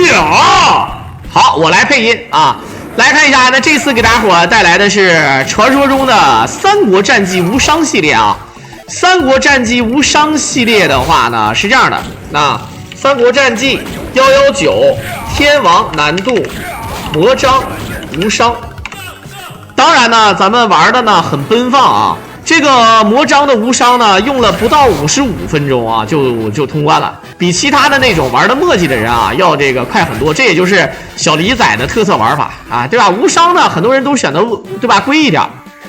呀，好，我来配音啊。来看一下，那这次给大家伙带来的是传说中的《三国战记无伤》系列啊。《三国战记无伤》系列的话呢，是这样的，那《三国战记119天王难度魔章无伤》，当然呢，咱们玩的呢很奔放啊。这个魔章的无伤呢，用了不到55分钟啊，就通关了，比其他的那种玩的墨迹的人啊要这个快很多。这也就是小李仔的特色玩法啊，对吧？无伤呢，很多人都选择对吧贵一点，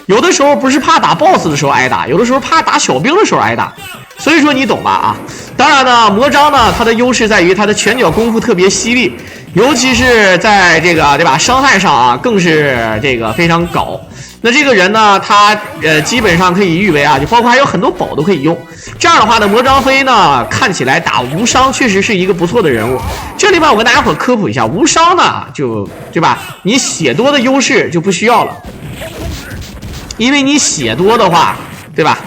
有的时候不是怕打 BOSS 的时候挨打，有的时候怕打小兵的时候挨打，所以说你懂吧啊？当然呢，魔章呢，它的优势在于它的拳脚功夫特别犀利，尤其是在这个对吧伤害上啊，更是这个非常高。那这个人呢，他基本上可以誉为啊，就包括还有很多宝都可以用。这样的话呢，魔张飞呢看起来打无伤确实是一个不错的人物。这里边我跟大家伙科普一下，无伤呢就对吧？你血多的优势就不需要了，因为你血多的话，对吧？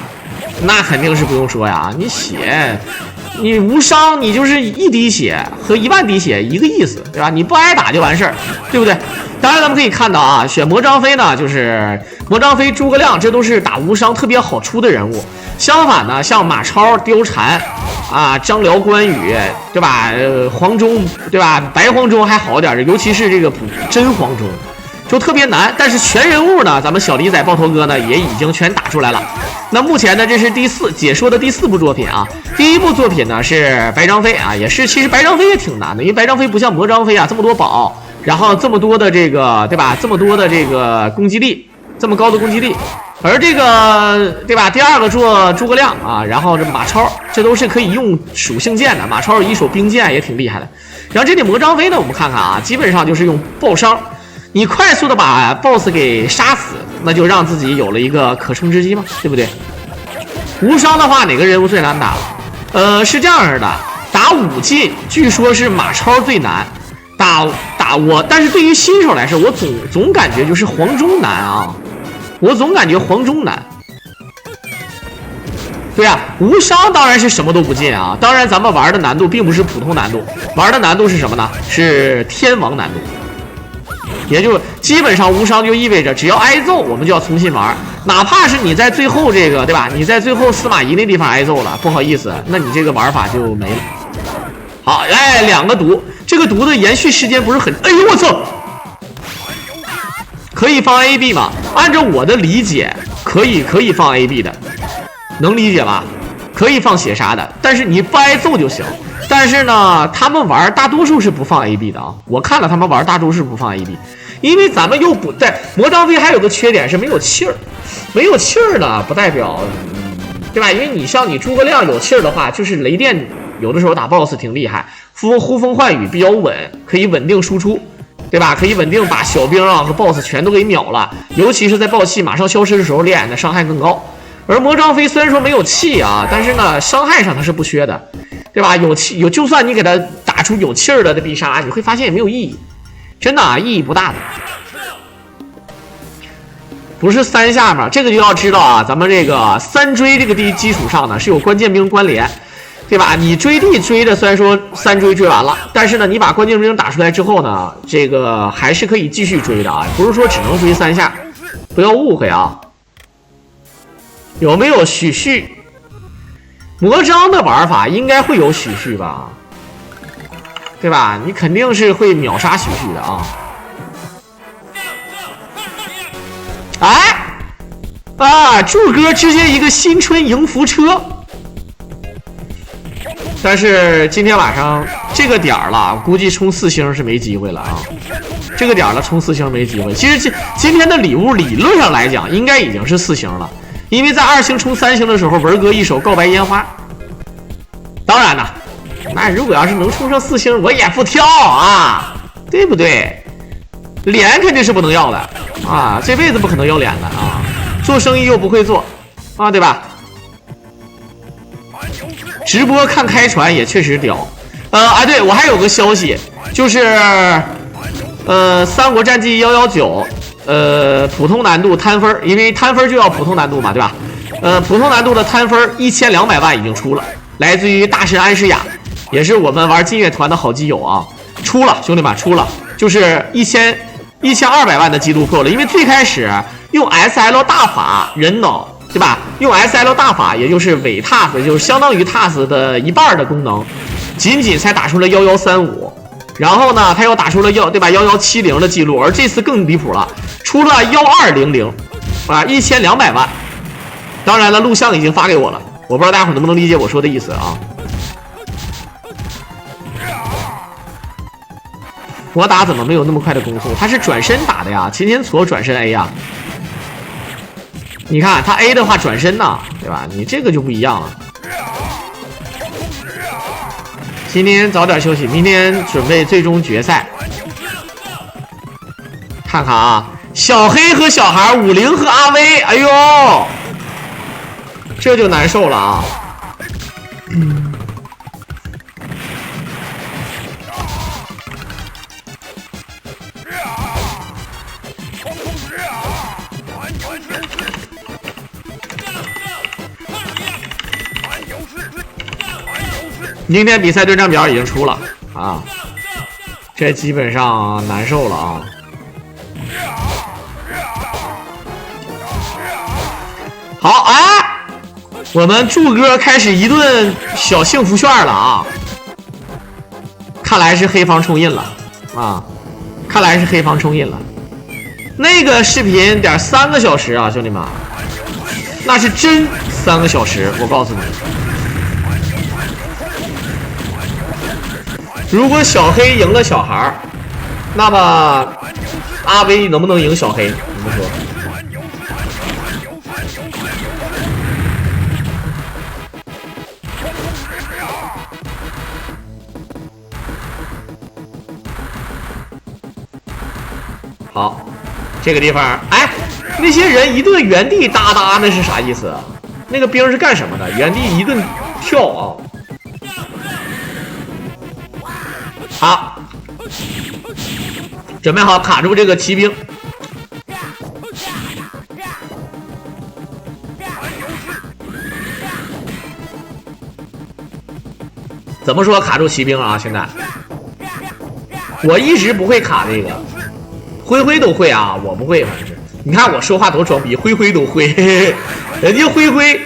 那肯定是不用说呀，你无伤，你就是1滴血和1万滴血一个意思，对吧？你不挨打就完事儿，对不对？当然咱们可以看到啊，选魔张飞呢，就是魔张飞、诸葛亮，这都是打无伤特别好出的人物。相反呢，像马超、貂蝉啊、张辽、关羽，对吧？黄忠，对吧？白黄忠还好点，尤其是这个真黄忠，就特别难。但是全人物呢，咱们小李仔爆头哥呢也已经全打出来了。那目前呢，这是解说的第4部作品啊。第1部作品呢是白张飞啊，也是其实白张飞也挺难的，因为白张飞不像魔张飞啊这么多宝。然后这么多的这个对吧？这么多的这个攻击力，这么高的攻击力，而这个对吧？第2个做诸葛亮啊，然后这马超，这都是可以用属性剑的。马超有一手冰剑也挺厉害的。然后这里魔张飞呢，我们看看啊，基本上就是用爆伤，你快速的把 BOSS 给杀死，那就让自己有了一个可乘之机嘛，对不对？无伤的话，哪个人物最难打？是这样的，打5进，据说是马超最难。打我，但是对于新手来说，我总感觉就是黄忠难啊，我总感觉黄忠难。对啊，无伤当然是什么都不进啊，当然咱们玩的难度并不是普通难度，玩的难度是什么呢？是天王难度，也就基本上无伤就意味着只要挨揍，我们就要重新玩，哪怕是你在最后这个对吧？你在最后司马懿那地方挨揍了，不好意思，那你这个玩法就没了。好，哎，2个毒，这个毒的延续时间不是很……哎呦我操！可以放 AB 吗？按照我的理解，可以放 AB 的，能理解吧？可以放血杀的，但是你不挨揍就行。但是呢，他们玩大多数是不放 AB 的啊。我看了他们玩大多数是不放 AB， 因为咱们又不在魔张飞还有个缺点是没有气儿，没有气儿呢不代表，对吧？因为你像你诸葛亮有气儿的话，就是雷电。有的时候打 BOSS 挺厉害，呼风唤雨比较稳，可以稳定输出，对吧？可以稳定把小兵啊和 BOSS 全都给秒了，尤其是在暴气马上消失的时候，练的伤害更高。而魔张飞虽然说没有气啊，但是呢伤害上它是不缺的，对吧？有气就算你给他打出有气儿的必杀，你会发现也没有意义，真的啊，意义不大的。不是3下嘛，这个就要知道啊，咱们这个3追这个基础上呢是有关键兵关联。对吧？你追地追的虽然说3追追完了，但是呢，你把关键兵打出来之后呢，这个还是可以继续追的啊，不是说只能追3下，不要误会啊。有没有许旭？魔章的玩法应该会有许旭吧？对吧？你肯定是会秒杀许旭的啊！哎，啊，柱哥直接一个新春迎福车。但是今天晚上这个点儿了，估计冲4星是没机会了啊！这个点儿了，冲4星没机会。其实今天的礼物理论上来讲，应该已经是4星了，因为在2星冲3星的时候，文哥一手告白烟花。当然了，那如果要是能冲上4星，我也不挑啊，对不对？脸肯定是不能要的啊，这辈子不可能要脸的啊！做生意又不会做啊，对吧？直播看开船也确实屌，对，我还有个消息，就是三国战记119，普通难度摊分，因为摊分就要普通难度嘛，对吧？普通难度的摊分1200万已经出了，来自于大神安诗雅，也是我们玩劲乐团的好基友啊。出了，兄弟们出了，就是1200万的记录破了。因为最开始用 SL 大法人脑，对吧？用 SL 大法，也就是伪 TAS， 也就是相当于 TAS 的一半的功能，仅才打出了1135。然后呢，他又打出了对吧1170的记录，而这次更离谱了，出了1200啊，1200万。当然了，录像已经发给我了，我不知道大家伙能不能理解我说的意思啊。我打怎么没有那么快的攻速？他是转身打的呀，秦天挫转身 A 呀。你看他 A 的话转身呢，对吧？你这个就不一样了。今天早点休息，明天准备最终决赛。看看啊，小黑和小孩，50和阿威，哎呦，这就难受了啊。明天比赛对战表已经出了啊，这基本上难受了啊。好，哎，我们柱哥开始一顿小幸福炫了啊！看来是黑方冲印了啊！看来是黑方冲印了。那个视频得3个小时啊，兄弟们，那是真3个小时，我告诉你。如果小黑赢了小孩，那么阿威能不能赢小黑？你们说？好，这个地方，哎，那些人一顿原地哒哒，那是啥意思？那个兵是干什么的？原地一顿跳啊！好，准备好卡住这个骑兵。怎么说卡住骑兵啊？现在我一直不会卡这个，灰灰都会啊，我不会，反正是。你看我说话多装逼，灰灰都会，嘿嘿，人家灰灰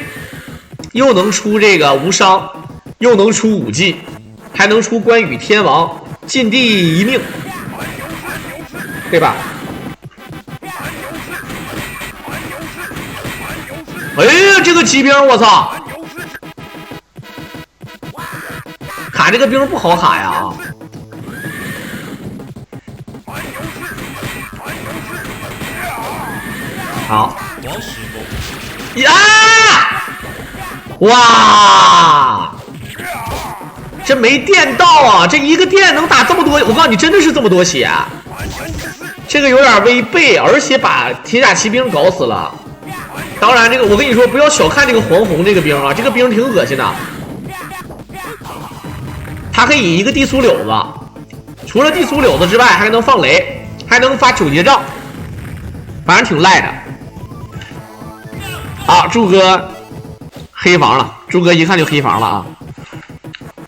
又能出这个无伤，又能出武技，还能出关羽天王。禁地一命，对吧？哎呀，这个骑兵，我操！卡这个兵不好卡呀！好，呀！哇！这没电到啊！这一个电能打这么多，我告诉你，真的是这么多血，这个有点违背，而且把铁甲骑兵搞死了。当然，这个我跟你说，不要小看这个黄红这个兵啊，这个兵挺恶心的。它可以引一个地苏柳子，除了地苏柳子之外，还能放雷，还能发9节杖，反正挺赖的。好，柱哥黑房了，柱哥一看就黑房了啊。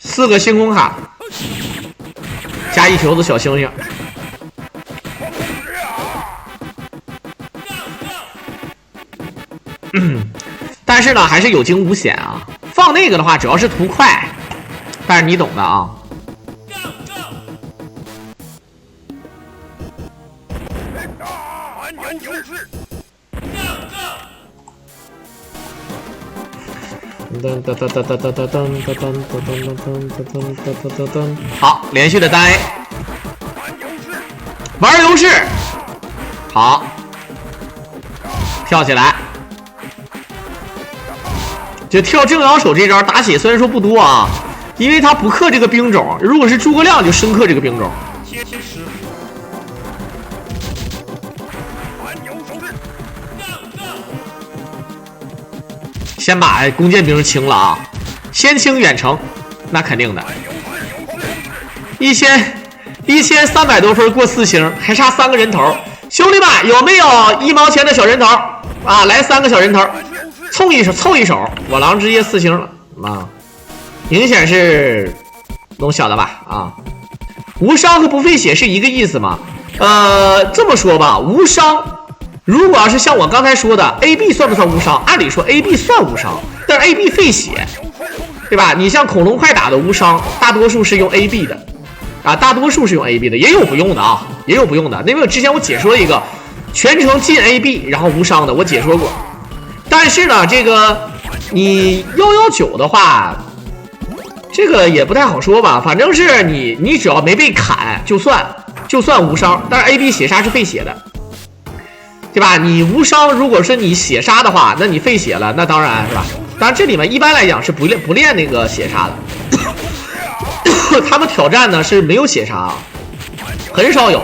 4个星空卡，加1球子小星星。但是呢，还是有惊无险啊。放那个的话，主要是图快，但是你懂的啊。好，连续的单 A， 玩游戏，好，跳起来，就跳正摇手这招打血虽然说不多啊，因为他不克这个兵种，如果是诸葛亮就深克这个兵种。先把弓箭兵清了啊，先清远程，那肯定的。1300多分过4星，还差3个人头。兄弟们，有没有1毛钱的小人头啊？来3个小人头，凑一手，我狼之夜4星了啊！明显是弄小的吧啊！无伤和不费血是一个意思吗？这么说吧，无伤，如果要是像我刚才说的 ，AB 算不算无伤？按理说 AB 算无伤，但是 AB 费血，对吧？你像恐龙快打的无伤，大多数是用 AB 的，啊，大多数是用 AB 的，也有不用的啊，也有不用的。因为之前我解说一个全程进 AB 然后无伤的，我解说过。但是呢，这个你119的话。这个也不太好说吧，反正是你只要没被砍就算无伤，但是 AB 血杀是费血的，对吧？你无伤，如果是你血杀的话，那你费血了，那当然是吧？当然这里面一般来讲是不练那个血杀的，他们挑战呢是没有血杀啊，很少有。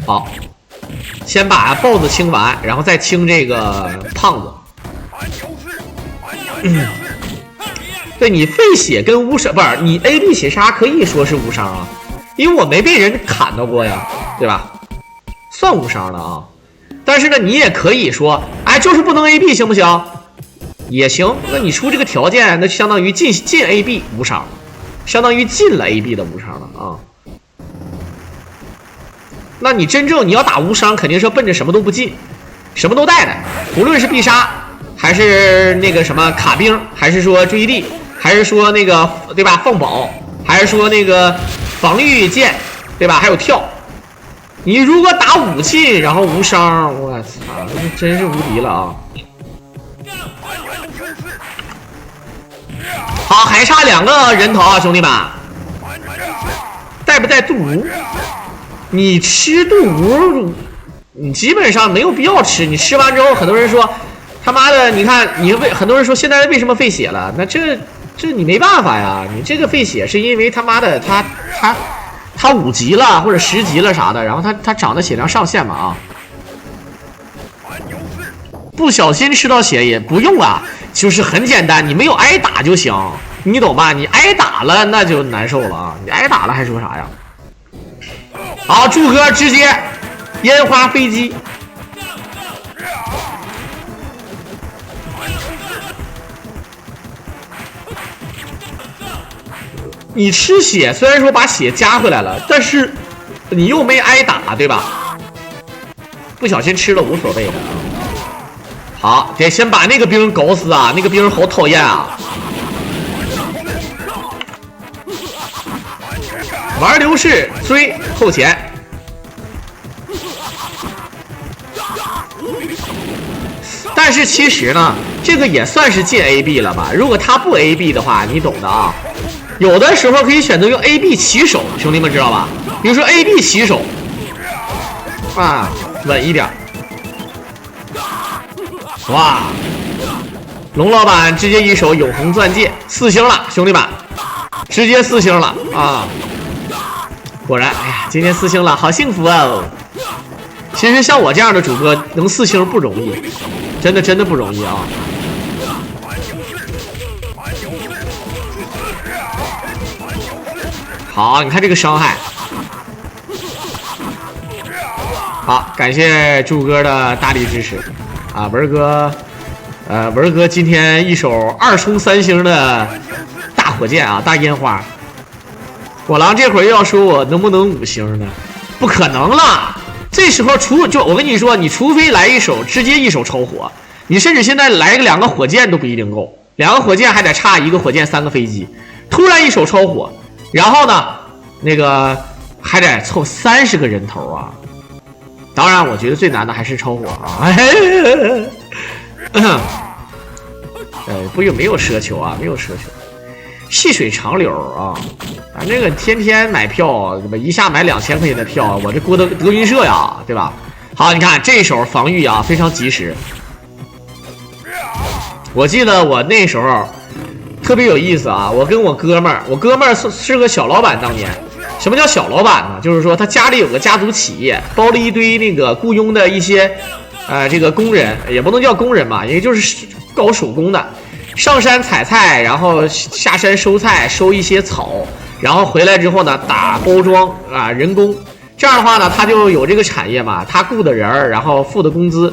好。先把 BOSS 清完，然后再清这个胖子。对你费血跟无伤不是你 AB 血杀可以说是无伤啊，因为我没被人砍到过呀，对吧？算无伤的啊。但是呢，你也可以说，哎，就是不能 AB 行不行？也行。那你出这个条件，那相当于进 AB 无伤，相当于进了 AB 的无伤了啊。那你真正你要打无伤，肯定是奔着什么都不进，什么都带的，无论是必杀，还是那个什么卡兵，还是说追地，还是说那个对吧放宝，还是说那个防御剑，对吧？还有跳。你如果打武器然后无伤，我操，那真是无敌了啊！好，还差2个人头啊，兄弟们，带不带杜如？你吃杜如，你基本上没有必要吃。你吃完之后，很多人说他妈的，你看你很多人说现在为什么费血了？那这你没办法呀，你这个费血是因为他妈的他5级了或者10级了啥的，然后他长的血量上限嘛啊，不小心吃到血也不用啊，就是很简单，你没有挨打就行，你懂吧？你挨打了那就难受了啊，你挨打了还说啥呀？好，柱哥直接烟花飞机，你吃血虽然说把血加回来了，但是你又没挨打，对吧？不小心吃了无所谓的。好，得先把那个兵搞死啊！那个兵好讨厌啊！玩流士追扣钱，但是其实呢，这个也算是进 AB 了吧？如果他不 AB 的话，你懂的啊。有的时候可以选择用 AB 起手，兄弟们知道吧？比如说 AB 起手，啊，稳一点。哇，龙老板直接一手永恒钻戒4星了，兄弟们，直接4星了啊！果然，哎呀，今天4星了，好幸福啊！其实像我这样的主播能4星不容易，真的不容易啊！好，你看这个伤害，好，感谢柱哥的大力支持啊，文哥今天一手2冲3星的大火箭啊，大烟花。火狼这会儿又要说我能不能5星呢？不可能了，这时候我跟你说，你除非来一手直接一手超火，你甚至现在来个2个火箭都不一定够，2个火箭还得差1个火箭3个飞机，突然一手超火，然后呢，那个还得凑30个人头啊！当然，我觉得最难的还是超火啊！没有奢求啊，没有奢求。细水长流啊，咱这个天天买票，一下买2000块钱的票，我这德云社呀，对吧？好，你看这手防御啊，非常及时。我记得我那时候特别有意思啊，我跟我哥们儿是个小老板，当年。什么叫小老板呢？就是说他家里有个家族企业，包了一堆那个雇佣的一些，这个工人，也不能叫工人吧，也就是搞手工的，上山采菜，然后下山收菜，收一些草，然后回来之后呢，打包装啊，人工。这样的话呢，他就有这个产业嘛，他雇的人，然后付的工资，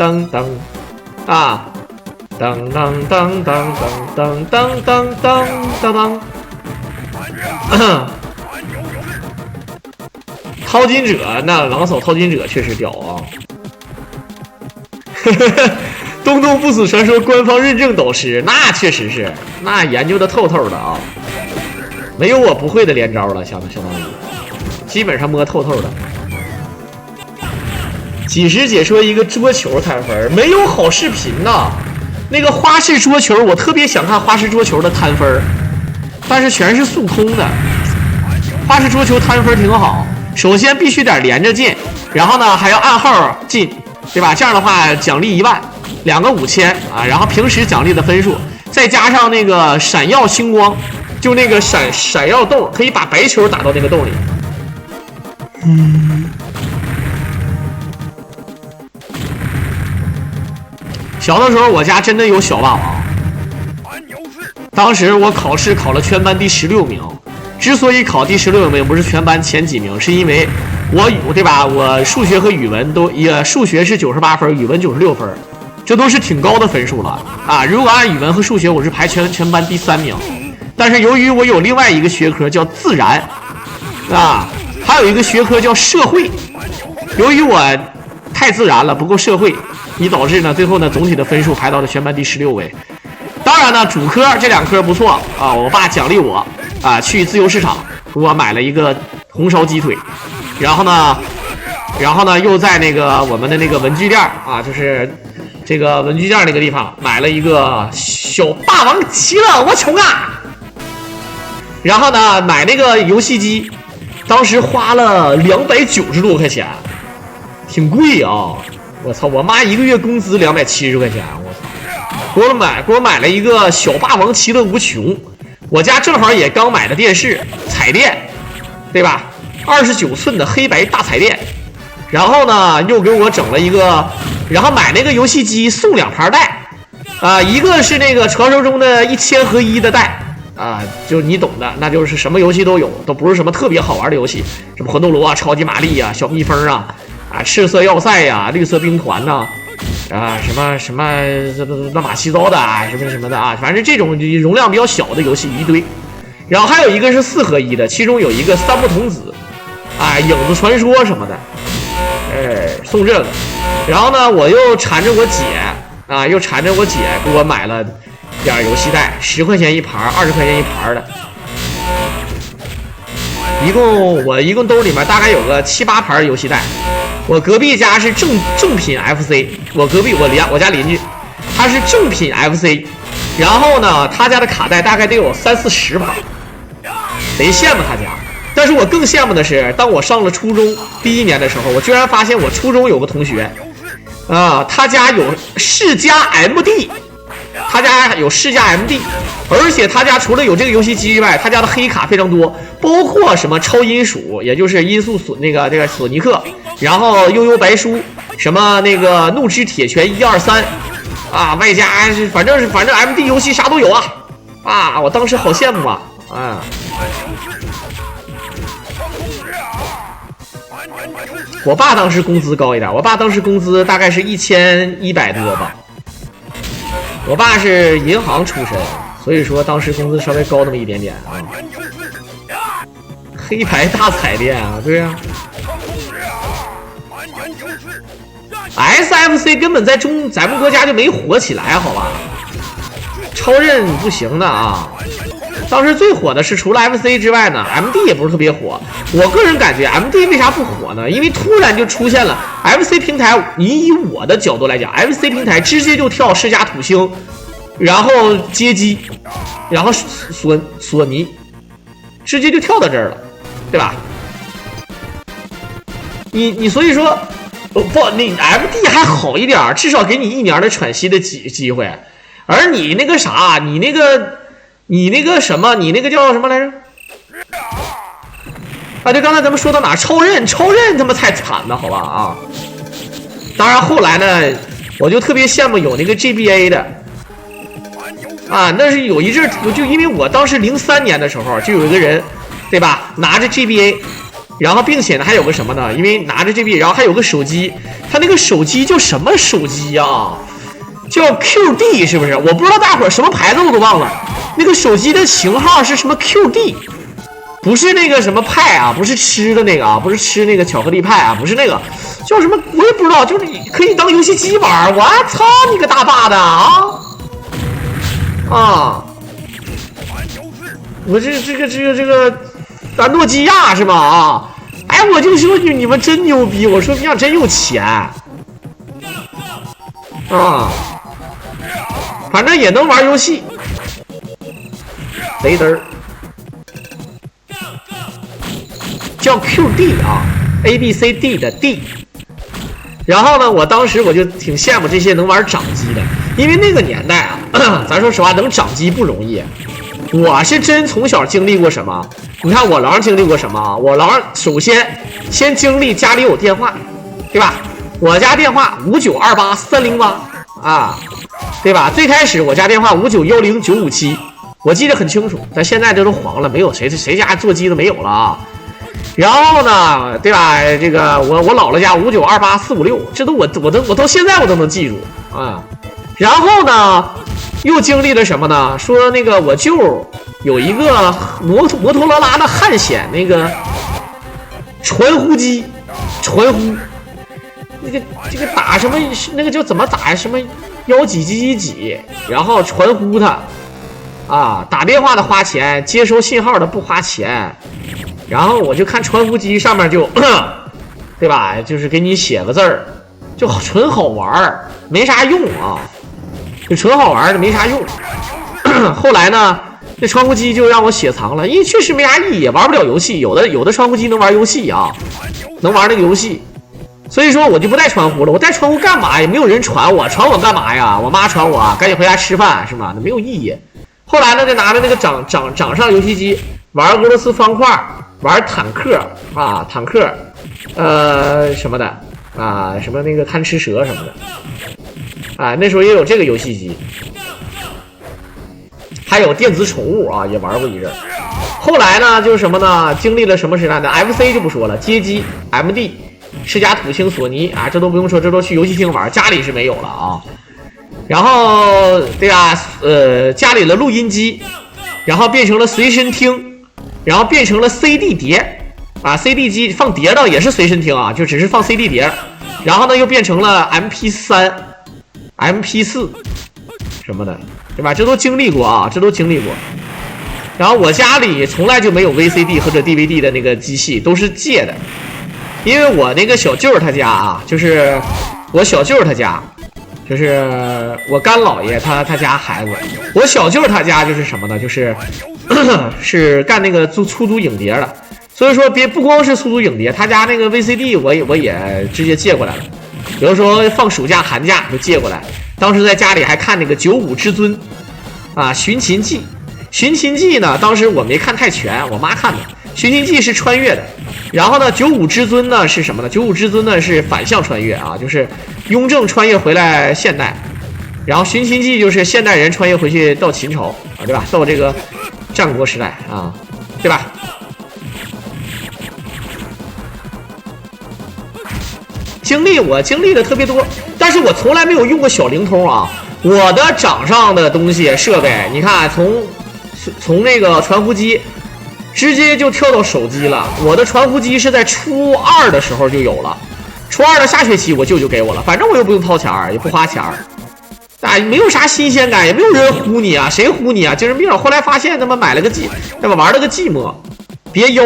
噔噔啊，噔噔噔噔噔噔噔噔噔噔。淘金者，那狼嫂淘金者确实屌啊！东东不死传说官方认证导师，那确实是，那研究的透透的啊，没有我不会的连招了，相当于，基本上摸透透的。几时解说一个桌球摊分？没有好视频呐。那个花式桌球，我特别想看花式桌球的摊分，但是全是速通的。花式桌球摊分挺好，首先必须得连着进，然后呢还要按号进，对吧？这样的话奖励1万，2个5000啊，然后平时奖励的分数，再加上那个闪耀星光，就那个闪耀洞，可以把白球打到那个洞里。小的时候我家真的有小霸王，当时我考试考了全班第16名。之所以考第16名不是全班前几名，是因为对吧？我数学和语文数学是98分，语文96分，这都是挺高的分数了啊！如果按语文和数学，我是排全班第3名。但是由于我有另外一个学科叫自然啊，还有一个学科叫社会，由于我太自然了，不够社会，以导致呢最后呢总体的分数排到了全班第16位。当然呢，主科这2科不错啊，我爸奖励我啊去自由市场给我买了一个红烧鸡腿，然后呢又在那个我们的那个文具店啊，就是这个文具店那个地方买了一个小霸王齐了，我穷啊！然后呢买那个游戏机，当时花了290多块钱，挺贵啊！我操，我妈1个月工资270块钱，我操！给我买了一个小霸王其乐无穷，我家正好也刚买的电视彩电，对吧？29寸的黑白大彩电，然后呢又给我整了一个，然后买那个游戏机送2盘带，一个是那个传说中的1000合1的带啊，就你懂的，那就是什么游戏都有，都不是什么特别好玩的游戏，什么魂斗罗啊、超级玛丽啊、小蜜蜂啊、赤色要塞呀、绿色兵团呐。什么乱码七糟的啊，什么的啊，反正这种容量比较小的游戏一堆。然后还有一个是4合1的，其中有一个三不童子啊、影子传说什么的，送这个。然后呢，我又缠着我姐给我买了点游戏带，10块钱一盘，20块钱一盘的。我一共兜里面大概有个7、8盘游戏带。我隔壁家是正品 FC， 我家邻居他是正品 FC， 然后呢他家的卡带大概得有30、40盘，贼羡慕他家。但是我更羡慕的是，当我上了初中第1年的时候，我居然发现我初中有个同学他家有世嘉 MD， 而且他家除了有这个游戏机之外，他家的黑卡非常多，包括什么超音鼠，也就是音速这个索尼克，然后悠悠白书，什么那个怒之铁拳1、2、3啊，外加反正 MD 游戏啥都有啊！我当时好羡慕啊！我爸当时工资高一点，我爸当时工资大概是1100多吧。我爸是银行出身，所以说当时工资稍微高那么一点点啊。黑白大彩电啊，对啊。SFC 根本在咱们国家就没火起来，好吧？超任不行的啊。当时最火的是除了 FC 之外呢 ，MD 也不是特别火。我个人感觉 MD 为啥不火呢？因为突然就出现了 FC 平台。以我的角度来讲 ，FC 平台直接就跳世嘉土星，然后街机，然后索尼，直接就跳到这儿了，对吧？你所以说，你 MD 还好一点，至少给你1年的喘息的机会，而你那个啥，你那个什么，你那个叫什么来着？啊，对，刚才咱们说到哪？超任他妈太惨了，好吧啊！当然后来呢，我就特别羡慕有那个 GBA 的，那是有一阵就因为我当时03年的时候，就有一个人，对吧？拿着 GBA，然后并且呢还有个什么呢？因为拿着这币，然后还有个手机，它那个手机叫什么手机啊？叫 QD 是不是？我不知道大伙儿什么牌子我都忘了。那个手机的型号是什么 QD？ 不是那个什么派啊，不是吃的那个啊，不是吃那个巧克力派啊，不是那个，叫什么我也不知道，就是你可以当游戏机玩。我操你个大爸的啊！啊！我这个啊，诺基亚是吗？啊！哎，我就说你们真牛逼，我说你俩真有钱啊！反正也能玩游戏。雷德叫 QD 啊 ，ABCD 的 D。然后呢，我当时我就挺羡慕这些能玩掌机的，因为那个年代啊，咱说实话，能掌机不容易。我是真从小经历过什么？你看我狼经历过什么啊？我狼首先经历家里有电话，对吧？我家电话592830啊，对吧？最开始我家电话5910957，我记得很清楚，但现在这都黄了，没有谁家座机都没有了啊。然后呢，对吧？这个我姥姥家5928456，这都我到现在我都能记住啊。然后呢，又经历了什么呢？说那个我舅有一个摩托罗拉的汉显那个传呼机，传呼这个打什么那个叫怎么打什么1几几几几，然后传呼它啊，打电话的花钱，接收信号的不花钱。然后我就看传呼机上面就对吧，就是给你写个字儿，就纯好玩，没啥用啊，就纯好玩的没啥用。后来呢，这传呼机就让我雪藏了，因为确实没啥意义，玩不了游戏。有的传呼机能玩游戏啊，能玩那个游戏，所以说我就不带传呼了。我带传呼干嘛？也没有人传我干嘛呀？我妈传我，赶紧回家吃饭是吗？那没有意义。后来呢，就拿着那个掌上游戏机玩俄罗斯方块，玩坦克啊，坦克，什么的啊，什么那个贪吃蛇什么的，啊，那时候也有这个游戏机，还有电子宠物啊，也玩过一阵。后来呢，就是什么呢？经历了什么时代呢 ？FC 就不说了，街机、MD、世嘉土星、索尼啊，这都不用说，这都去游戏厅玩，家里是没有了啊。然后对吧？家里的录音机，然后变成了随身听，然后变成了 CD 碟啊 ，CD 机放碟的也是随身听啊，就只是放 CD 碟。然后呢，又变成了 MP3、MP4 什么的，对吧？这都经历过啊，这都经历过。然后我家里从来就没有 VCD 或者 DVD 的那个机器，都是借的，因为我那个小舅他家啊，就是我小舅他家。就是我干姥爷他家孩子，我小舅他家就是什么呢？就是是干那个出租影碟的，所以说不光是出租影碟，他家那个 VCD 我也直接借过来了，比如说放暑假寒假就借过来。当时在家里还看那个95之尊啊，寻秦记。寻秦记呢，当时我没看太全，我妈看的。寻秦记是穿越的，然后呢，95之尊呢是什么呢？95之尊呢是反向穿越啊，就是雍正穿越回来现代，然后寻秦记就是现代人穿越回去到秦朝啊，对吧？到这个战国时代啊，对吧？我经历的特别多，但是我从来没有用过小灵通啊。我的掌上的东西设备，你看从那个传呼机。直接就跳到手机了。我的传呼机是在初2的时候就有了，初2的下学期我舅舅给我了，反正我又不用掏钱也不花钱啊，没有啥新鲜感，也没有人呼你啊，谁呼你啊？精神病。后来发现他妈买了个那么玩了个寂寞，别腰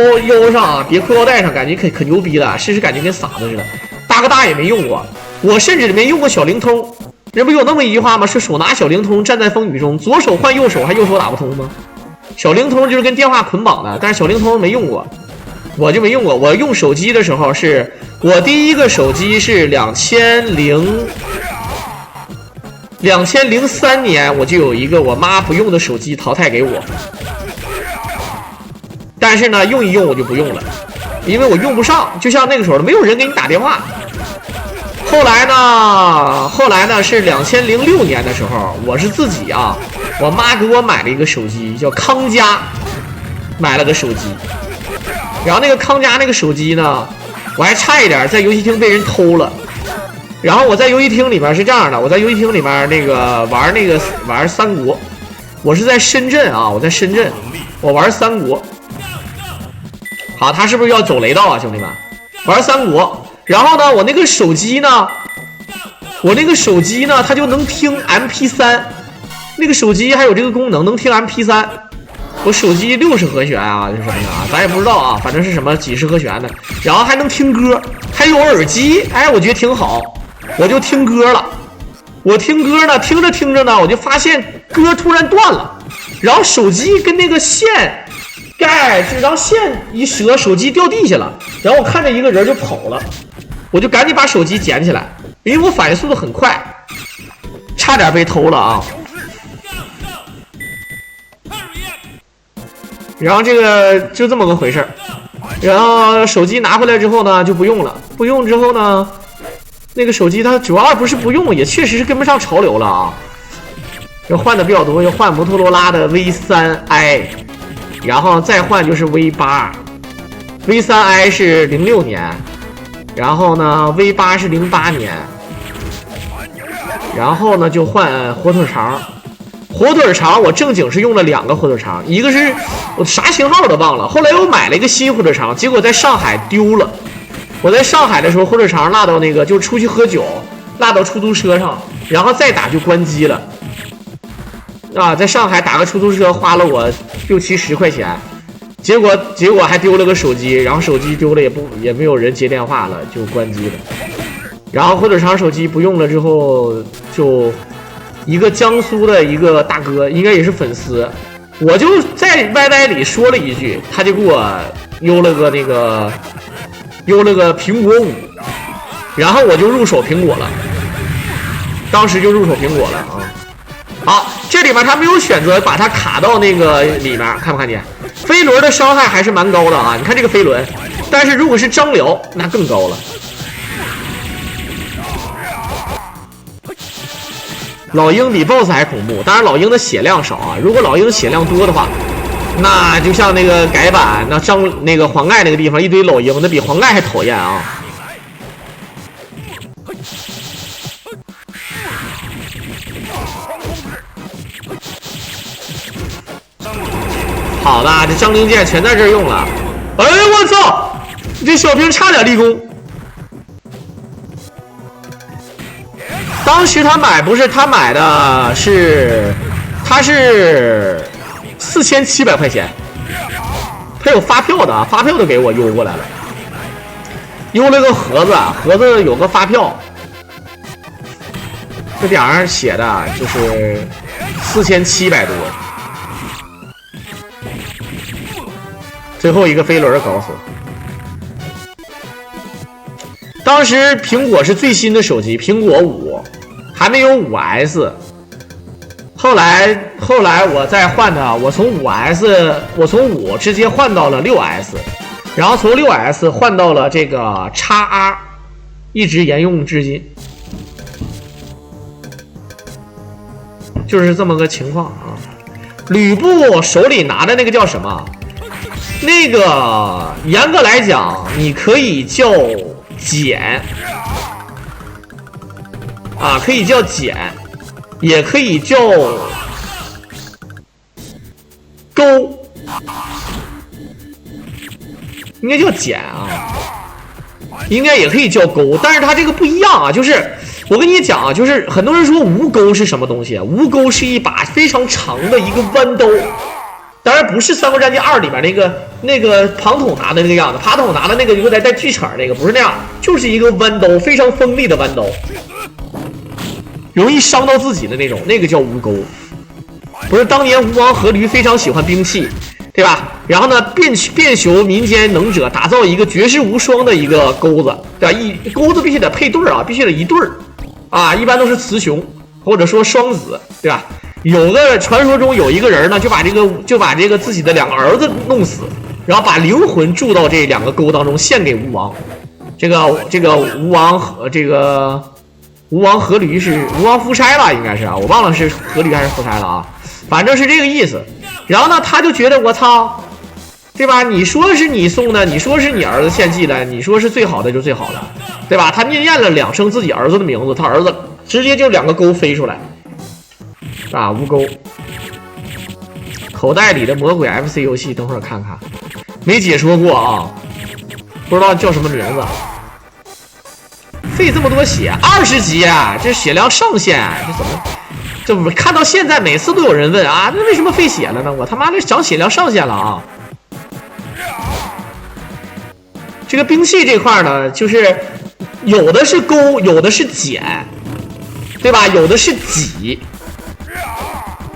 上啊，别裤腰带上，感觉可牛逼了，试试感觉跟傻子似的。大哥大也没用过，我甚至没用过小灵通。人不有那么一句话吗？是手拿小灵通站在风雨中，左手换右手，还右手打不通吗？小灵通就是跟电话捆绑的，但是小灵通没用过，我就没用过。我用手机的时候是我第一个手机是2003年，我就有一个我妈不用的手机淘汰给我，但是呢用一用我就不用了，因为我用不上，就像那个时候没有人给你打电话。后来呢是2006年的时候，我是自己啊，我妈给我买了一个手机，叫康佳，买了个手机，然后那个康佳那个手机呢，我还差一点在游戏厅被人偷了。然后我在游戏厅里面是这样的，我在游戏厅里面玩三国，我是在深圳啊，我在深圳，我玩三国。好，他是不是要走雷道啊，兄弟们？玩三国，然后呢，我那个手机呢，它就能听 MP3， 那个手机还有这个功能，能听 MP3。我手机60和弦啊，是什么的啊？咱也不知道啊，反正是什么几十和弦的，然后还能听歌，还有耳机，哎，我觉得挺好，我就听歌了。我听歌呢，听着听着呢，我就发现歌突然断了，然后手机跟那个线。然后线一折，手机掉地下了，然后我看着一个人就跑了，我就赶紧把手机捡起来，因为我反应速度很快，差点被偷了啊。然后这个就这么个回事，然后手机拿回来之后呢就不用了，不用之后呢，那个手机它主要不是不用，也确实是跟不上潮流了啊，要换的比较多，要换摩托罗拉的 V3i。然后再换就是 V8，V3i 是06年，然后呢 V8 是08年，然后呢就换火腿肠。火腿肠我正经是用了2个火腿肠，一个是我啥型号我都忘了，后来我买了一个新火腿肠，结果在上海丢了。我在上海的时候火腿肠落到那个就出去喝酒，落到出租车上，然后再打就关机了。啊，在上海打个出租车花了我60-70块钱，结果还丢了个手机，然后手机丢了也没有人接电话了，就关机了。然后火腿肠手机不用了之后，就一个江苏的一个大哥，应该也是粉丝，我就在 YY 里说了一句，他就给我邮了个苹果5，然后我就入手苹果了，当时就入手苹果了啊。好，这里面他没有选择把它卡到那个里面，看不看见？飞轮的伤害还是蛮高的啊！你看这个飞轮，但是如果是张辽，那更高了。老鹰比 BOSS 还恐怖，当然老鹰的血量少啊。如果老鹰血量多的话，那就像那个改版那个黄盖那个地方一堆老鹰，那比黄盖还讨厌啊。好的，这张灵剑全在这儿用了。哎，我操！这小兵差点立功。当时他买的是4700块钱，他有发票的啊，发票都给我邮过来了，邮了个盒子有个发票，这点上写的就是4700多。最后一个飞轮搞死。当时苹果是最新的手机，苹果5还没有5S。后来我再换的，我从5直接换到了6S，然后从6S 换到了这个 XR， 一直沿用至今，就是这么个情况啊。吕布手里拿的那个叫什么？那个严格来讲，你可以叫剪啊，可以叫剪，也可以叫钩，应该叫剪啊，应该也可以叫钩，但是它这个不一样啊，就是我跟你讲啊，就是很多人说无钩是什么东西？无钩是一把非常长的一个弯刀。当然不是《三国战记2》里面那个庞统拿的那个样子，庞统拿的那个有点带锯齿那个，不是那样，就是一个弯刀，非常锋利的弯刀，容易伤到自己的那种，那个叫无钩。不是当年吴王阖闾非常喜欢兵器，对吧？然后呢，遍求民间能者打造一个绝世无双的一个钩子，对吧？钩子必须得配对啊，必须得一对啊，一般都是雌雄或者说双子，对吧？有个传说中有一个人呢，就把这个自己的2个儿子弄死，然后把灵魂注到这2个钩当中，献给吴王。这个吴王阖闾是吴王夫差吧，应该是啊，我忘了是阖闾还是夫差了啊，反正是这个意思。然后呢，他就觉得我操，对吧？你说是你送的，你说是你儿子献祭的，你说是最好的就最好的，对吧？他念了2声自己儿子的名字，他儿子直接就2个钩飞出来，啊，无钩。口袋里的魔鬼 FC 游戏，等会儿看看，没解说过啊，不知道叫什么名字。费这么多血，20级啊，这血量上限，这怎么？这不看到现在每次都有人问啊，那为什么费血了呢？我他妈的涨血量上限了啊！这个兵器这块呢，就是有的是勾，有的是减，对吧？有的是挤，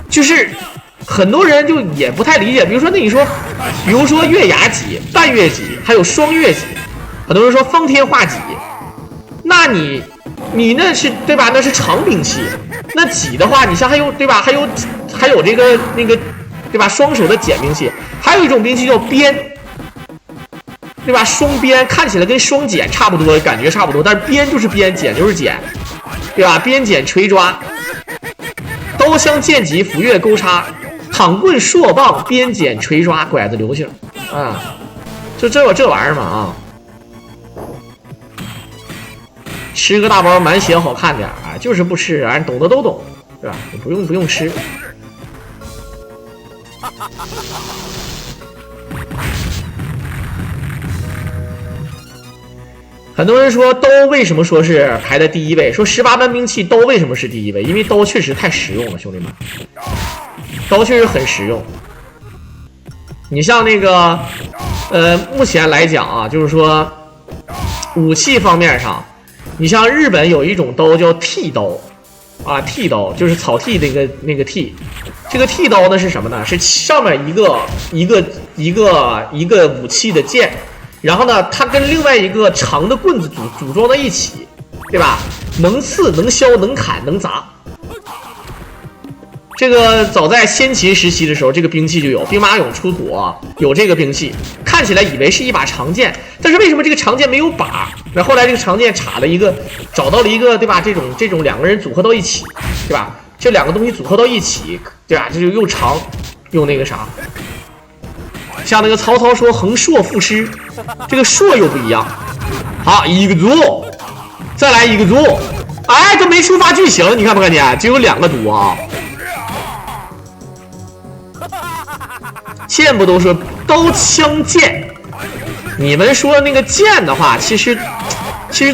就是很多人就也不太理解。比如说，那你说，比如说月牙挤、半月挤，还有双月挤，很多人说方天画戟，那你那是对吧？那是长兵器。那挤的话，你像还有对吧？还有这个那个对吧？双手的减兵器，还有一种兵器叫鞭。对吧？双鞭看起来跟双剪差不多，感觉差不多，但是鞭就是鞭，剪就是剪，对吧？鞭剪锤抓，刀枪剑戟斧钺钩叉，躺棍槊棒鞭剪锤抓，拐子流星啊，就这玩意儿嘛啊！吃个大包满血好看点啊，就是不吃，俺懂的都懂，对吧？你不用吃。很多人说刀为什么说是排在第1位？说18般兵器刀为什么是第1位？因为刀确实太实用了，兄弟们，刀确实很实用。你像那个，目前来讲啊，就是说武器方面上，你像日本有一种刀叫剃刀，啊，剃刀就是草剃那个剃。这个剃刀呢是什么呢？是上面一个武器的剑。然后呢，它跟另外一个长的棍子组装在一起，对吧？能刺、能削、能砍、能砸。这个早在先秦时期的时候，这个兵器就有，兵马俑出土啊，有这个兵器，看起来以为是一把长剑，但是为什么这个长剑没有把？那后来这个长剑找到了一个，对吧？这种2个人组合到一起，对吧？这2个东西组合到一起，对吧？这就又长又那个啥。像那个曹操说横槊赋诗，这个槊又不一样。好，一个卒，再来一个卒，哎，这没触发剧情，你看不看见？只有2个卒啊。剑不都说刀枪剑？你们说那个剑的话，其实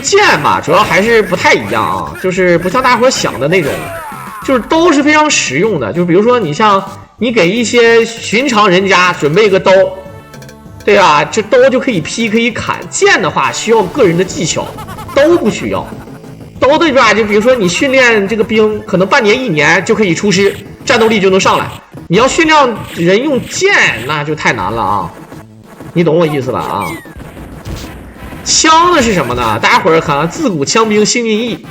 剑嘛，主要还是不太一样啊，就是不像大伙想的那种，就是刀是非常实用的，就比如说你像。你给一些寻常人家准备个刀，对吧？这刀就可以劈可以砍，剑的话需要个人的技巧，刀不需要。刀对吧？就比如说你训练这个兵，可能半年1年就可以出师，战斗力就能上来。你要训练人用剑，那就太难了啊！你懂我意思吧？啊，枪呢是什么呢？大家伙儿看，自古枪兵兴尽义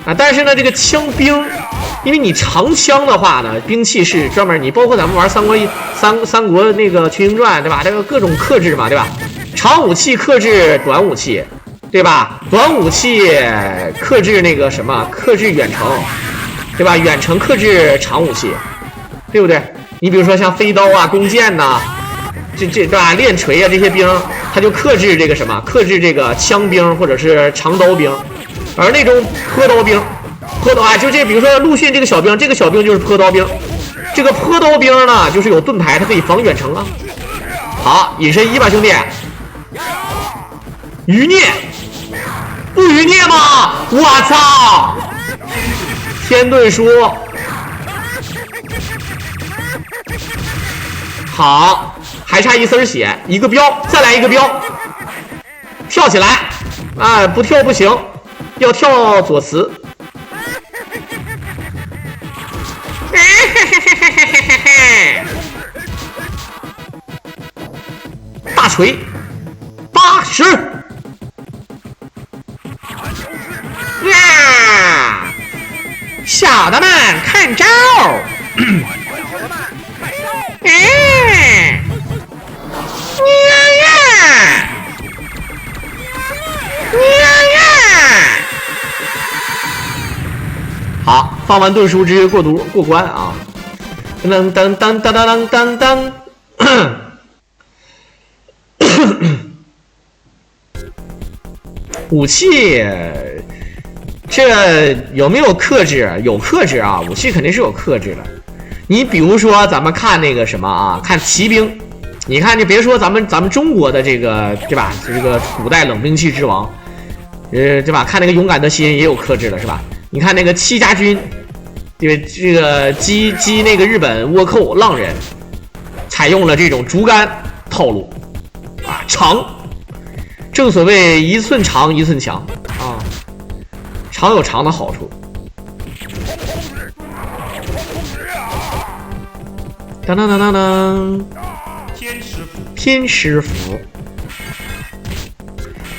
啊，但是呢，这个枪兵。因为你长枪的话呢，兵器是专门你包括咱们玩三国那个群英传，对吧？这个各种克制嘛，对吧？长武器克制短武器，对吧？短武器克制那个什么，克制远程，对吧？远程克制长武器，对不对？你比如说像飞刀啊、弓箭呐、对吧？链锤啊这些兵，它就克制这个什么，克制这个枪兵或者是长刀兵，而那种坡刀兵。坡刀啊，就这，比如说陆逊这个小兵，这个小兵就是坡刀兵。这个坡刀兵呢，就是有盾牌，它可以防远程啊。好，隐身1吧，兄弟。余孽，不余孽吗？我操！天遁书。好，还差1丝血，一个镖，再来一个镖，跳起来啊！不跳不行，要跳左慈。大锤80呀！小的们看招！好，放完盾书直接过关啊！噔噔噔噔噔噔噔。武器这有没有克制？有克制啊，武器肯定是有克制的。你比如说咱们看那个什么啊，看骑兵，你看你别说咱们中国的这个对吧？这个古代冷兵器之王，对吧？看那个勇敢的心也有克制的是吧？你看那个戚家军，对这个击那个日本倭寇浪人，采用了这种竹竿套路啊，长，正所谓一寸长一寸强啊，长有长的好处。当当当当当，天师符。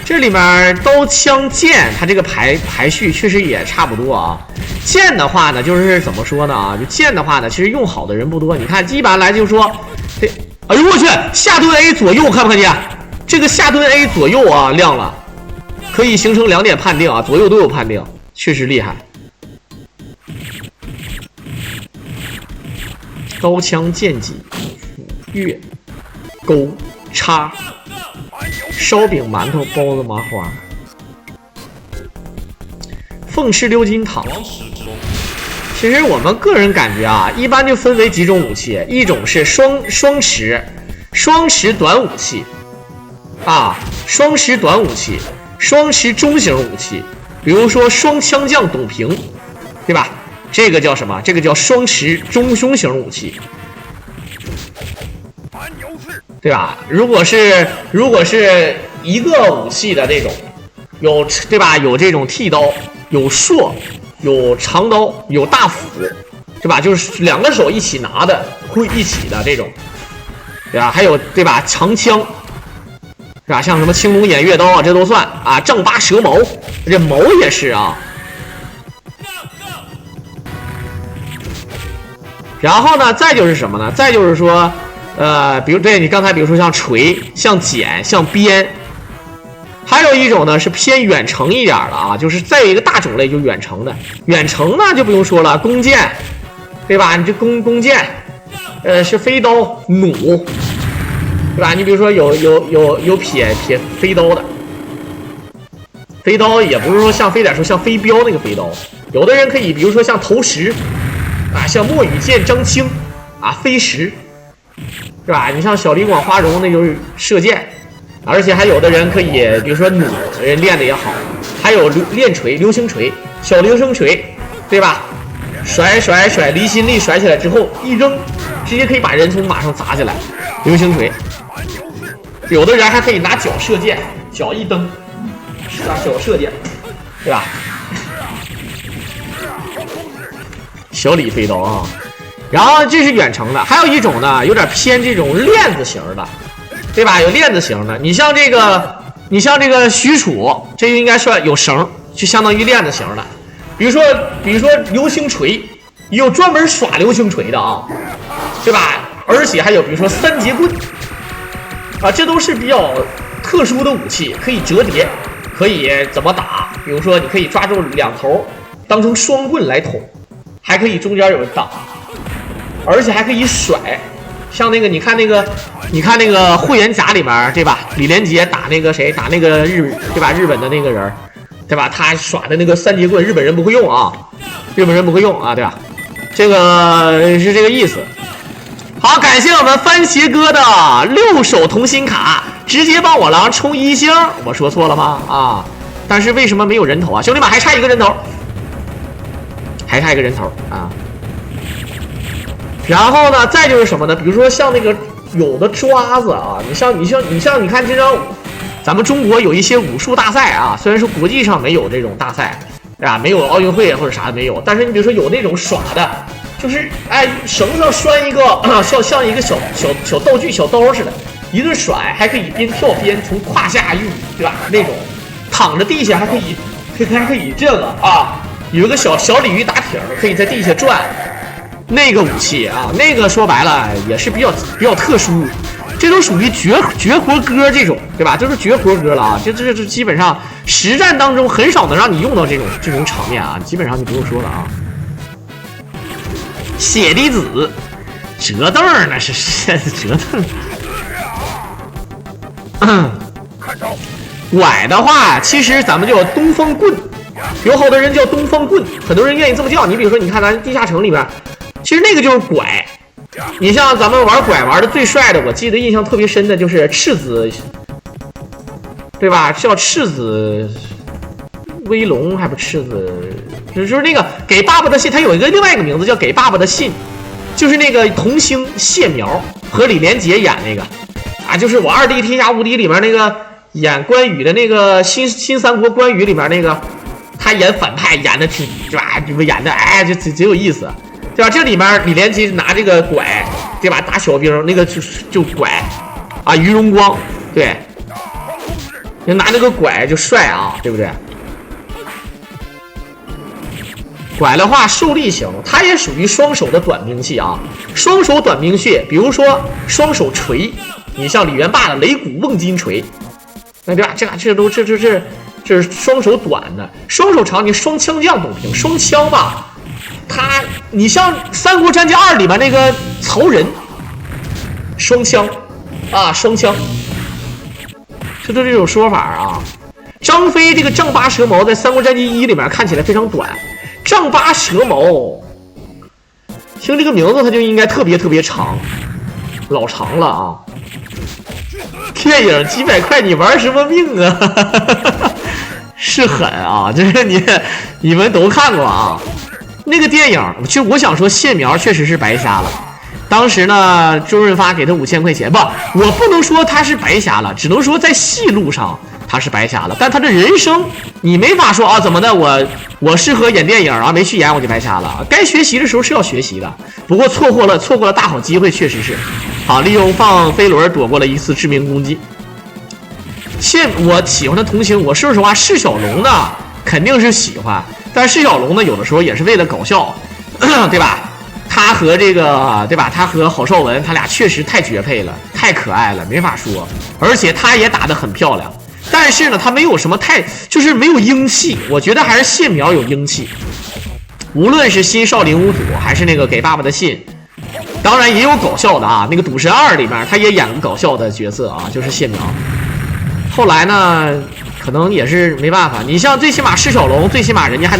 这里面刀枪剑，它这个排序确实也差不多啊。剑的话呢，就是怎么说呢啊？就剑的话呢，其实用好的人不多。你看，一般来就说，这，哎呦我去，下蹲 A 左右看不看见？这个下蹲 A 左右啊亮了，可以形成2点判定啊，左右都有判定，确实厉害。刀枪剑戟月钩叉烧饼馒头包子麻花凤翅鎏金汤。其实我们个人感觉啊，一般就分为几种武器，一种是双持短武器啊，双持短武器，双持中型武器，比如说双枪将董平，对吧？这个叫什么？这个叫双持中凶型武器，对吧？如果是一个武器的这种，有对吧？有这种剃刀，有槊，有长刀，有大斧，对吧？就是2个手一起拿的，会一起的这种，对吧？还有对吧？长枪，是吧？像什么青龙偃月刀啊，这都算啊。丈八蛇矛，这矛也是啊。然后呢，再就是什么呢？再就是说，比如对你刚才，比如说像锤、像剪、像鞭，还有一种呢是偏远程一点的啊，就是再有一个大种类，就远程的。远程呢就不用说了，弓箭，对吧？你这弓箭，是飞刀、弩，对吧？你比如说有撇飞刀的，飞刀也不是说像飞点说像飞镖那个飞刀，有的人可以，比如说像投石。啊，像墨雨剑张青啊，飞石，是吧？你像小李广花荣那就是射箭，而且还有的人可以，比如说弩人练的也好，还有练锤、流星锤、小流星锤，对吧？甩，离心力甩起来之后一扔，直接可以把人从马上砸下来，流星锤。有的人还可以拿脚射箭，脚一蹬，拿脚射箭，对吧？小李飞刀啊，然后这是远程的，还有一种呢，有点偏这种链子型的，对吧？有链子型的，你像这个许褚，这就应该算有绳，就相当于链子型的。比如说流星锤，有专门耍流星锤的啊，对吧？而且还有比如说3节棍啊，这都是比较特殊的武器，可以折叠，可以怎么打？比如说你可以抓住2头，当成双棍来捅。还可以中间有挡，而且还可以甩，像那个你看那个霍元甲里面，对吧？李连杰打那个谁，打那个对吧？日本的那个人，对吧？他耍的那个3节棍，日本人不会用啊，对吧？这个是这个意思。好，感谢我们番茄哥的6手同心卡，直接帮我狼冲1星，我说错了吗？啊，但是为什么没有人头啊？兄弟们还差1个人头。还差1个人头啊，然后呢，再就是什么呢？比如说像那个有的抓子啊，你像你看，经常咱们中国有一些武术大赛啊，虽然说国际上没有这种大赛，对吧？没有奥运会或者啥的没有，但是你比如说有那种耍的，就是绳上拴一个像一个小道具小刀似的，一顿甩，还可以边跳边从胯下运，对吧？那种躺着地下还可以这个啊。有一个小鲤鱼打挺，可以在地下转，那个武器啊，那个说白了也是比较特殊，这都属于绝活歌这种，对吧？就是绝活歌了啊，这基本上实战当中很少能让你用到这种场面啊，基本上就不用说了啊。血滴子，折凳那是折凳。拐的话，其实咱们叫东方棍，有好多人叫东方棍，很多人愿意这么叫。你比如说，你看咱地下城里边，其实那个就是拐。你像咱们玩拐玩的最帅的，我记得印象特别深的就是赤子，对吧？叫赤子威龙还不赤子，就是那个给爸爸的信，他有一个另外一个名字叫给爸爸的信，就是那个童星谢苗和李连杰演那个啊，就是我2 D 天下无敌里面那个演关羽的那个新三国关羽里面那个，他演反派演的挺对吧？演的哎就贼有意思。对吧？这里面李连杰拿这个拐，对吧？打小兵那个就拐，啊，于荣光，对，就拿那个拐就帅啊，对不对？拐的话受力型，它也属于双手的短兵器啊。双手短兵器，比如说双手锤，你像李元霸的擂鼓瓮金锤，那对吧？这是双手短的，双手长你双枪将懂平，双枪吧。你像《三国战记2》里面那个曹仁，双枪啊，双枪，这都是这种说法啊。张飞这个丈八蛇矛在《三国战记1》里面看起来非常短，丈八蛇矛，听这个名字它就应该特别长，老长了啊。电影几百块，你玩什么命啊？是狠啊，就是你们都看过啊。那个电影，其实我想说，谢苗确实是白瞎了。当时呢，周润发给他5000块钱，我不能说他是白瞎了，只能说在戏路上他是白瞎了。但他的人生，你没法说啊，怎么的？我适合演电影啊，没去演我就白瞎了。该学习的时候是要学习的，不过错过了大好机会，确实是。好，利用放飞轮躲过了一次致命攻击。我喜欢的童星，我说实话，释小龙呢肯定是喜欢。但是释小龙呢，有的时候也是为了搞笑，对吧？他和这个，对吧？他和郝邵文，他俩确实太绝配了，太可爱了，没法说。而且他也打得很漂亮，但是呢，他没有什么就是没有英气。我觉得还是谢苗有英气。无论是新少林五祖，还是那个给爸爸的信，当然也有搞笑的啊。那个赌神2里面，他也演过搞笑的角色啊，就是谢苗。后来呢？可能也是没办法，你像最起码释小龙，最起码人家还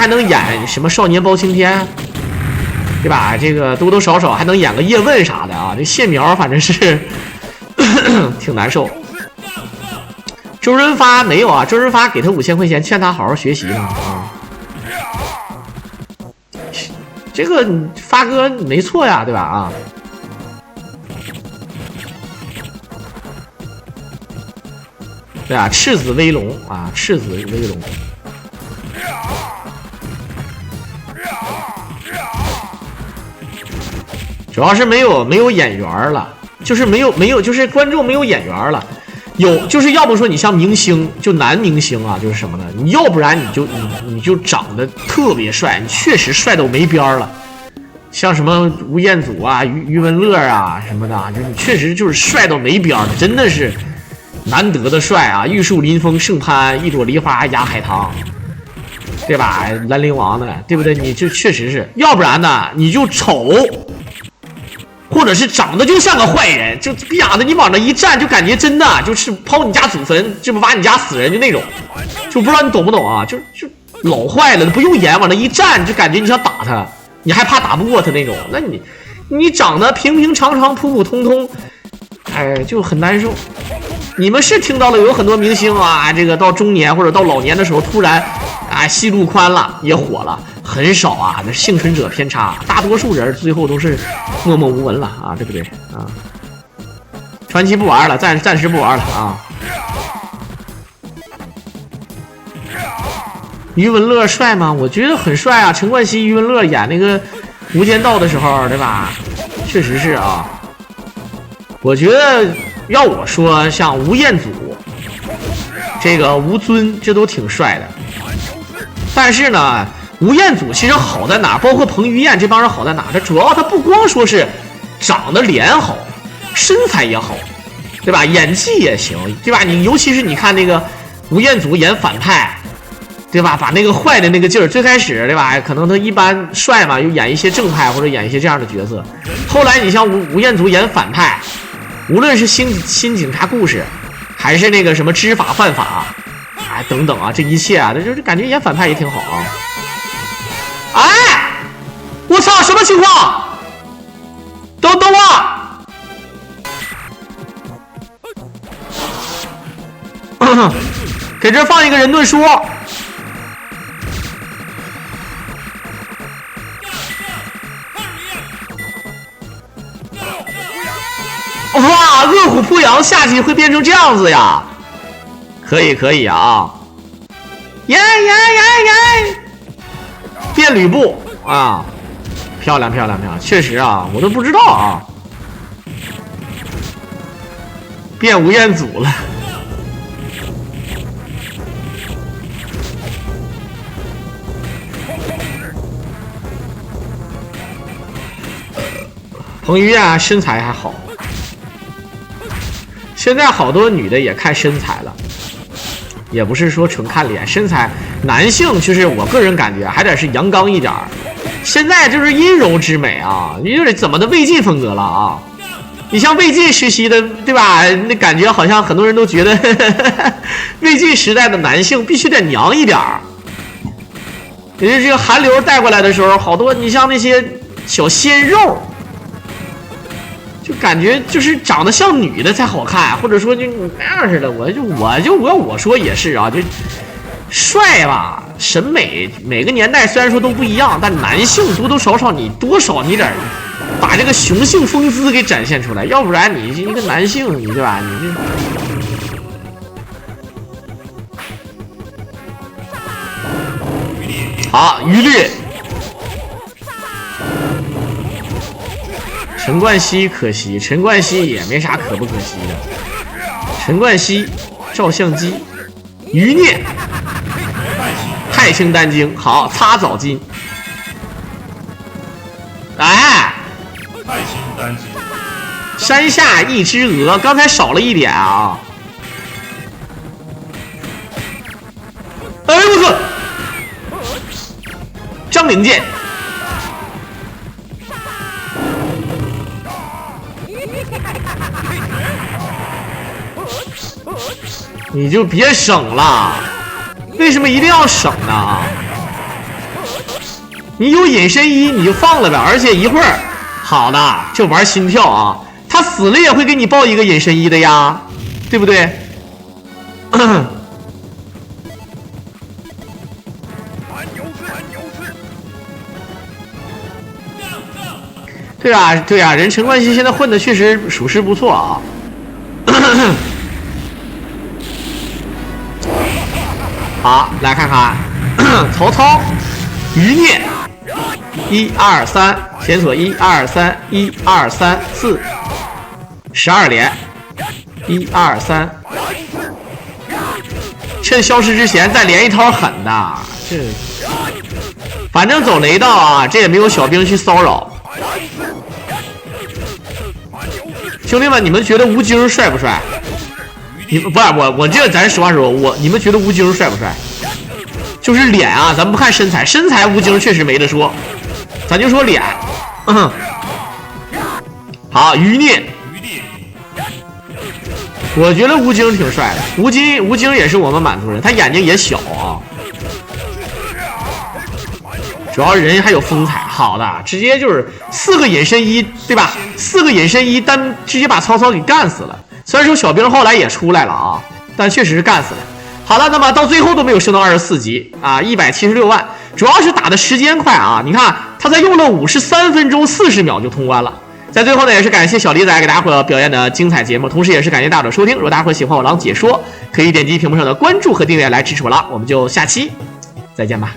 能演什么少年包青天，对吧？这个多多少少还能演个叶问啥的啊。这谢苗反正是挺难受。周润发没有啊，周润发给他5000块钱，劝他好好学习呢啊。这个发哥没错呀，对吧啊？对啊，赤子威龙啊，赤子威龙。主要是没有演员了，就是没有，就是观众没有演员了。就是要不说你像明星，就男明星啊，就是什么呢？你要不然你就长得特别帅，你确实帅到没边了。像什么吴彦祖啊、余文乐啊什么的，就你确实就是帅到没边了，真的是。难得的帅啊！玉树临风胜潘，一朵梨花压海棠，对吧？兰陵王的，对不对？你就确实是，要不然呢，你就丑，或者是长得就像个坏人，就逼样的，你往那一站，就感觉真的就是刨你家祖坟，这不挖你家死人就那种，就不知道你懂不懂啊？就老坏了，不用演，往那一站，就感觉你想打他，你还怕打不过他那种。那你长得平平常常、普普通通，哎，就很难受。你们是听到了有很多明星啊，这个到中年或者到老年的时候，突然啊戏路宽了，也火了，很少啊，那幸存者偏差，大多数人最后都是默默无闻了啊，对不对啊？传奇不玩了，暂时不玩了啊。余文乐帅吗？我觉得很帅啊，陈冠希、余文乐演那个《无间道》的时候，对吧？确实是啊。我觉得要我说，像吴彦祖、这个吴尊，这都挺帅的。但是呢，吴彦祖其实好在哪？包括彭于晏这帮人好在哪？他主要他不光说是长得脸好，身材也好，对吧？演技也行，对吧？你尤其是你看那个吴彦祖演反派。对吧？把那个坏的那个劲儿，最开始对吧？可能他一般帅嘛，又演一些正派或者演一些这样的角色。后来你像吴彦祖演反派，无论是新警察故事，还是那个什么知法犯法，哎等等啊，这一切啊，就是感觉演反派也挺好啊。哎，我操，什么情况？等我，给这放一个人盾书。哇，饿虎扑羊下去会变成这样子呀？可以啊！耶！变吕布啊，漂亮，确实啊，我都不知道啊，变吴彦祖了。彭于晏身材还好。现在好多女的也看身材了，也不是说纯看脸，身材男性就是我个人感觉还得是阳刚一点儿。现在就是阴柔之美啊，你就是怎么的魏晋风格了啊？你像魏晋时期的，对吧？那感觉好像很多人都觉得魏晋时代的男性必须得娘一点儿。也就是这个韩流带过来的时候，好多你像那些小鲜肉。就感觉就是长得像女的才好看，或者说就那样似的。我说也是啊，就帅吧，审美每个年代虽然说都不一样，但男性多多少少你点把这个雄性风姿给展现出来，要不然你一个男性，你对吧？你这好余律。陈冠希可惜，陈冠希也没啥可不可惜的。陈冠希照相机，余孽，太清丹经，好擦澡巾。哎，太清丹经，山下一只鹅，刚才少了一点啊。哎我操！张灵剑。你就别省了，为什么一定要省呢？你有隐身衣你就放了呗，而且一会儿好的就玩心跳啊，他死了也会给你报一个隐身衣的呀，对不对？对啊，人陈冠希现在混的确实属实不错啊。好，来看看曹操余孽，1、2、3，检索1、2、3，1、2、3、4，12连，1、2、3，趁消失之前再连一套狠的，这反正走雷道啊，这也没有小兵去骚扰。兄弟们，你们觉得吴京帅不帅？你们不是我这咱实话说，你们觉得吴京帅不帅？就是脸啊，咱不看身材，身材吴京确实没得说，咱就说脸。好，余孽，我觉得吴京挺帅的，吴京也是我们满族人，他眼睛也小啊，主要人还有风采。好的，直接就是4个隐身衣，对吧？4个隐身衣单直接把曹操给干死了。虽然说小兵后来也出来了啊，但确实是干死了。好了，那么到最后都没有升到24级啊，176万，主要是打的时间快啊！你看他才用了53分钟40秒就通关了。在最后呢，也是感谢小李仔给大家伙表演的精彩节目，同时也是感谢大家的收听。如果大家伙喜欢我狼解说，可以点击屏幕上的关注和订阅来支持我了。我们就下期再见吧。